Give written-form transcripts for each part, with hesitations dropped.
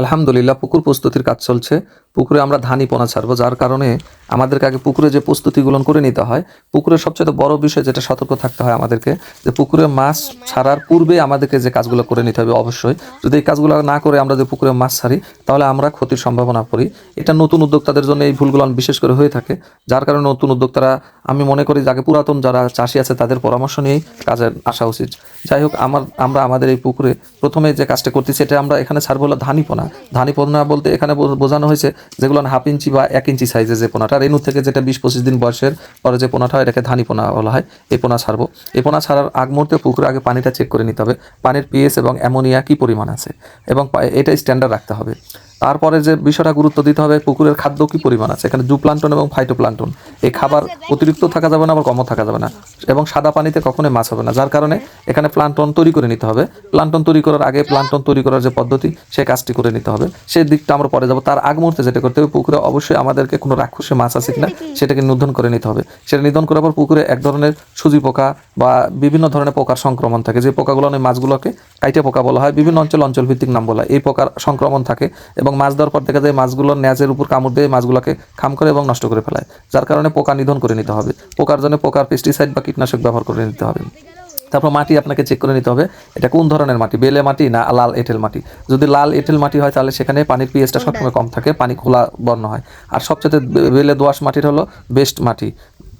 আলহামদুলিল্লাহ পুকুর প্রস্তুতির কাজ চলছে। পুকুরে আমরা ধানি পোনা ছাড়বো, যার কারণে আমাদেরকে আগে পুকুরে যে প্রস্তুতিগুলো করে নিতে হয়। পুকুরের সবচেয়ে বড় বিষয় যেটা সতর্ক থাকতে হয় আমাদেরকে, যে পুকুরে মাছ ছাড়ার পূর্বে আমাদেরকে যে কাজগুলো করে নিতে হবে অবশ্যই। যদি এই কাজগুলো না করে আমরা যে পুকুরে মাছ ছাড়ি, তাহলে আমরা ক্ষতির সম্ভাবনা পড়ি। এটা নতুন উদ্যোক্তাদের জন্য এই ভুলগুলো বিশেষ করে হয়ে থাকে, যার কারণে নতুন উদ্যোক্তারা, আমি মনে করি যে আগে পুরাতন যারা চাষি আছে তাদের পরামর্শ নিয়েই কাজে আসা উচিত। যাই হোক, আমরা আমাদের এই পুকুরে প্রথমে যে কাজটা করতেছি, এটা আমরা এখানে ছাড়বো হলো ধানি পোনা। ধানি পোনা বলতে এখানে বোঝানো হয়েছে যেগুলো 1/2 ইঞ্চি বা 1 ইঞ্চি সাইজের যে পোনাটা, রেণু থেকে যেটা 20-25 দিন বয়সের পরে যে পোনাটা হয়, এটাকে ধানি পোনা বলা হয়। এই পোনা ছাড়বো। এই পোনা ছাড়ার আগ মুহূর্তে পুকুরে আগে পানিটা চেক করে নিতে হবে, পানির পিএইচ এবং অ্যামোনিয়া কি পরিমাণ আছে, এবং এটা স্ট্যান্ডার্ড রাখতে হবে। তারপরে যে বিষয়টা গুরুত্ব দিতে হবে, পুকুরের খাদ্য কি পরিমাণ আছে, এখানে জুপ্লান্টন এবং ফাইটোপ্লান্টন, এই খাবার অতিরিক্ত থাকা যাবে না, আবার কমও থাকা যাবে না। এবং সাদা পানিতে কখনোই মাছ হবে না, যার কারণে এখানে প্লান্টন তৈরি করে নিতে হবে। প্লান্টন তৈরি করার আগে প্লান্টন তৈরি করার যে পদ্ধতি, সেই কাজটি করে নিতে হবে। সেই দিকটা আমরা পরে যাব। তার আগ মুহূর্তে যেটা করতে হবে, পুকুরে অবশ্যই আমাদেরকে কোনো রাক্ষসে মাছ আছে কিনা সেটাকে নিধন করে নিতে হবে। সেটা নিধন করার পর পুকুরে এক ধরনের সুজি পোকা বা বিভিন্ন ধরনের পোকার সংক্রমণ থাকে, যে পোকাগুলো মাছগুলোকে কাইটে পোকা বলা হয়, বিভিন্ন অঞ্চল ভিত্তিক নাম বলা হয়। এই পোকার সংক্রমণ থাকে এবং মাছ ধরার পর দেখা যায় মাছগুলোর ন্যাজের উপর কামড় দিয়ে মাছগুলোকে খাম করে এবং নষ্ট করে ফেলায়, যার কারণে পোকা নিধন করে নিতে হবে। পোকার জন্য পোকার পেস্টিসাইড বা কীটনাশক ব্যবহার করে নিতে হবে। তারপর মাটি আপনাকে চেক করে নিতে হবে, এটা কোন ধরনের মাটি, বেলে মাটি না লাল এঁটেল মাটি। যদি লাল এঁটেল মাটি হয়, তাহলে সেখানে পানির পিএইচটা সবসময় কম থাকে, পানি খোলা বর্ণ হয়। আর সবচেয়ে বেলে দোআঁশ মাটির হলো বেস্ট মাটি।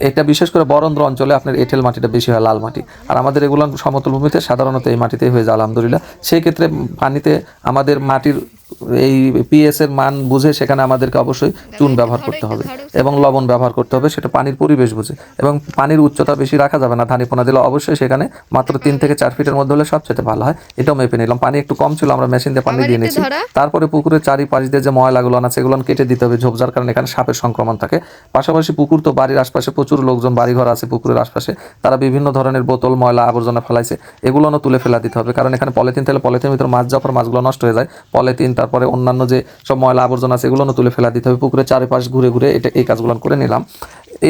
এটা বিশেষ করে বরেন্দ্র অঞ্চলে আপনার এঁটেল মাটিটা বেশি হয়, লাল মাটি। আর আমাদের এগুলো সমতল ভূমিতে সাধারণত এই মাটিতেই হয়ে যায় আলহামদুলিল্লাহ। সেই ক্ষেত্রে পানিতে আমাদের মাটির এই পিএস এর মান বুঝে সেখানে আমাদেরকে অবশ্যই চুন ব্যবহার করতে হবে এবং লবণ ব্যবহার করতে হবে, সেটা পানির পরিবেশ বুঝে। এবং পানির উচ্চতা বেশি রাখা যাবে না, ধানি পোনা দিলে অবশ্যই সেখানে মাত্র 3 থেকে 4 ফিটের মধ্যে হলে সবচেয়ে ভালো হয়। এটাও মেপে নিলাম। পানি একটু কম ছিল, আমরা মেশিন দিয়ে পানি দিয়ে নিয়েছি। তারপরে পুকুরের চারিপাশ দিয়ে যে ময়লাগুলো আছে, সেগুলো কেটে দিতে হবে ঝোপঝাড়, কারণ এখানে সাপের সংক্রমণ থাকে। পাশাপাশি পুকুর তো বাড়ির আশপাশে প্রচুর লোকজন, বাড়িঘর আছে পুকুরের আশপাশে, তারা বিভিন্ন ধরনের বোতল ময়লা আবর্জনা ফেলাইছে, এগুলোও তুলে ফেলা দিতে হবে। কারণ এখানে পলিথিন থাকলে পলিথিনের ভিতরে মাছ যাওয়ার পর মাছগুলো নষ্ট হয়ে যায়। পলিথিন, তারপরে অন্যান্য যে সব ময়লা আবর্জনা আছে, এগুলো তুলে ফেলা দিতে হবে। পুকুরের চারিপাশ ঘুরে ঘুরে এই কাজগুলো করে নিলাম।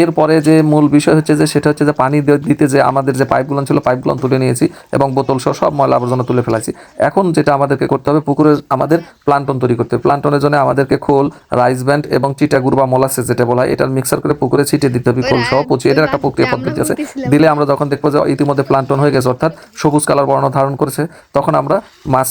এরপরে যে মূল বিষয় হচ্ছে যে সেটা হচ্ছে যে পানি দিতে যে আমাদের যে পাইপগুলো ছিল, পাইপগুলো তুলে নিয়েছি এবং বোতল সহ সব ময়লা আবর্জনা তুলে ফেলাইছি। এখন যেটা আমাদেরকে করতে হবে, পুকুরে আমাদের প্লান্টন তৈরি করতে হবে। প্লান্টনের জন্য আমাদেরকে খোল, রাইস ব্যান্ড এবং চিটাগুড় বা মোলাসেস যেটা বলা হয়, এটার মিক্সার করে পুকুরে ছিটিয়ে দিতে হবে, খোল সহ পচিয়ে। এটার একটা প্রক্রিয়া পদ্ধতি আছে। দিলে আমরা যখন দেখবো যে ইতিমধ্যে প্লান্টন হয়ে গেছে, অর্থাৎ সবুজ কালার বর্ণ ধারণ করেছে, তখন আমরা মাছ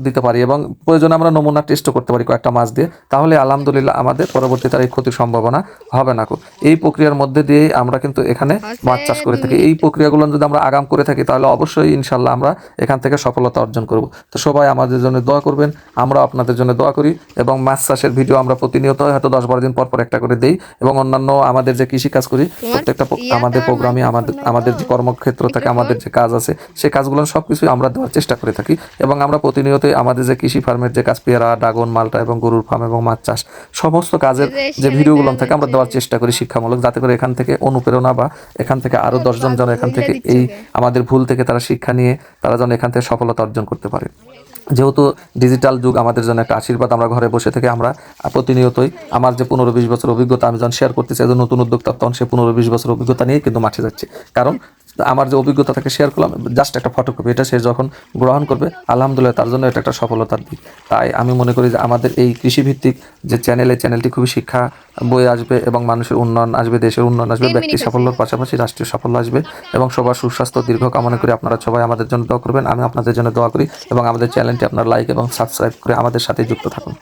দিতে পারি এবং প্রয়োজনে আমরা নমুনা টেস্টও করতে পারি কয়েকটা মাছ দিয়ে। তাহলে আলহামদুলিল্লাহ আমাদের পরবর্তীতে এই ক্ষতির সম্ভাবনা হবে না। এই প্রক্রিয়ার মধ্যে দিয়ে আমরা কিন্তু এখানে মাছ চাষ করে থাকি। এই প্রক্রিয়াগুলো যদি আমরা আগাম করে থাকি, তাহলে অবশ্যই ইনশাল্লাহ আমরা এখান থেকে সফলতা অর্জন করব। তো সবাই আমাদের জন্য দোয়া করবেন, আমরা আপনাদের জন্য দোয়া করি। এবং মাছ চাষের ভিডিও আমরা প্রতিনিয়ত হয়তো 10-12 দিন পর একটা করে দেই। এবং অন্যান্য আমাদের যে কৃষি কাজ করি, প্রত্যেকটা আমাদের প্রোগ্রামে আমাদের যে কর্মক্ষেত্র থাকে, আমাদের যে কাজ আছে, সেই কাজগুলো সবকিছুই আমরা দেওয়ার চেষ্টা করে থাকি। এবং আমরা প্রতিনিয়তই আমাদের যে কৃষি ফার্মের যে কাজ, পেয়ারা, ড্রাগন, মালটা এবং গরুর ফার্ম এবং মাছ চাষ, সমস্ত কাজের যে ভিডিওগুলো থাকে আমরা দেওয়ার চেষ্টা করি শিক্ষামূলক, যাতে করে এখান থেকে অনুপ্রেরণা বা এখান থেকে আরো 10 জন যেন এখান থেকে এই আমাদের ভুল থেকে তারা শিক্ষা নিয়ে তারা যেন এখান থেকে সফলতা অর্জন করতে পারে। যেহেতু ডিজিটাল যুগ আমাদের জন্য একটা আশীর্বাদ, আমরা ঘরে বসে থেকে আমরা প্রতিনিয়তই, আমার যে 15-20 বছর অভিজ্ঞতা আমি যখন শেয়ার করতেছি একজন নতুন উদ্যোক্তা, তখন সে 15-20 বছর অভিজ্ঞতা নিয়ে কিন্তু মাঠে যাচ্ছে। কারণ আমার যে অভিজ্ঞতা তাকে শেয়ার করলাম, জাস্ট একটা ফটোকপি, এটা সে যখন গ্রহণ করবে আলহামদুলিল্লাহ তার জন্য এটা একটা সফলতার দিক। তাই আমি মনে করি যে আমাদের এই কৃষিভিত্তিক যে চ্যানেলটি খুবই শিক্ষা বয়ে আসবে এবং মানুষের উন্নয়ন আসবে, দেশের উন্নয়ন আসবে, ব্যক্তি সাফল্যের পাশাপাশি রাষ্ট্রীয় সাফল্য আসবে এবং সবার সুস্বাস্থ্য দীর্ঘ কামনা করি। আপনারা সবাই আমাদের জন্য দোয়া করবেন, আমি আপনাদের জন্য দোয়া করি এবং আমাদের চ্যানেলটি আপনারা লাইক এবং সাবস্ক্রাইব করে আমাদের সাথে যুক্ত থাকুন।